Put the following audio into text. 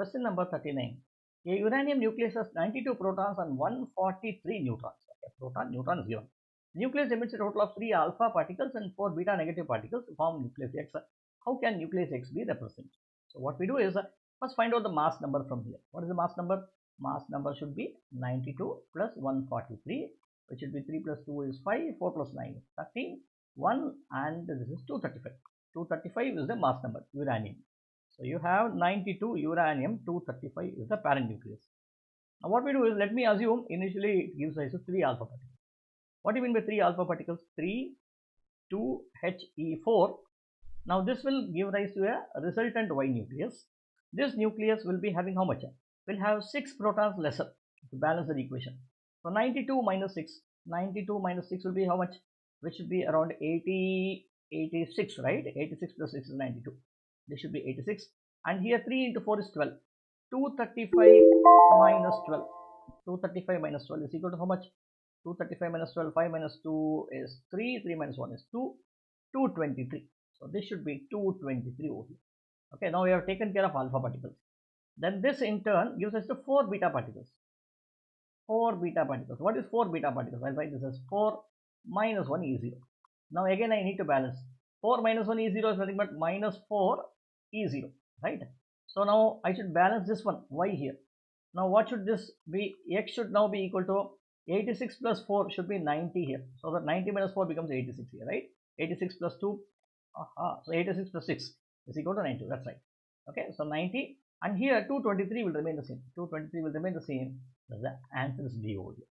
Question number 39. A uranium nucleus has 92 protons and 143 neutrons. Okay, proton, neutron is given. Nucleus emits a total of 3 alpha particles and 4 beta negative particles to form nucleus X. How can nucleus X be represented? So what we do is first find out the mass number from here. What is the mass number? Mass number should be 92 plus 143, which should be 3 plus 2 is 5, 4 plus 9 is 13, 1, and this is 235. 235 is the mass number, uranium. So you have 92 uranium, 235 is the parent nucleus. Now what we do is, let me assume initially it gives rise to 3 alpha particles. What do you mean by 3 alpha particles? 3, 2, He4. Now this will give rise to a resultant Y nucleus. This nucleus will be having how much? Will have 6 protons lesser to balance the equation. So 92 minus 6. 92 minus 6 will be how much? Which should be around 86, right? 86 plus 6 is 92. This should be 86. And here 3 into 4 is 12. 235 minus 12. 235 minus 12 is equal to how much? 235 minus 12, 5 minus 2 is 3, 3 minus 1 is 2, 223. So this should be 223 over here. Okay, now we have taken care of alpha particles. Then this in turn gives us the 4 beta particles. 4 beta particles. What is 4 beta particles? I'll write this as 4 minus 1 is 0. Now again I need to balance. 4 minus 1 is 0 is nothing but minus 4 is 0, right? So now I should balance this one, y here. Now what should this be? X should now be equal to 86 plus 4 should be 90 here. So that 90 minus 4 becomes 86 here, right? 86 plus 2, so 86 plus 6 is equal to 90, that's right. Okay, so 90, and here 223 will remain the same. 223 will remain the same. The answer is D over here.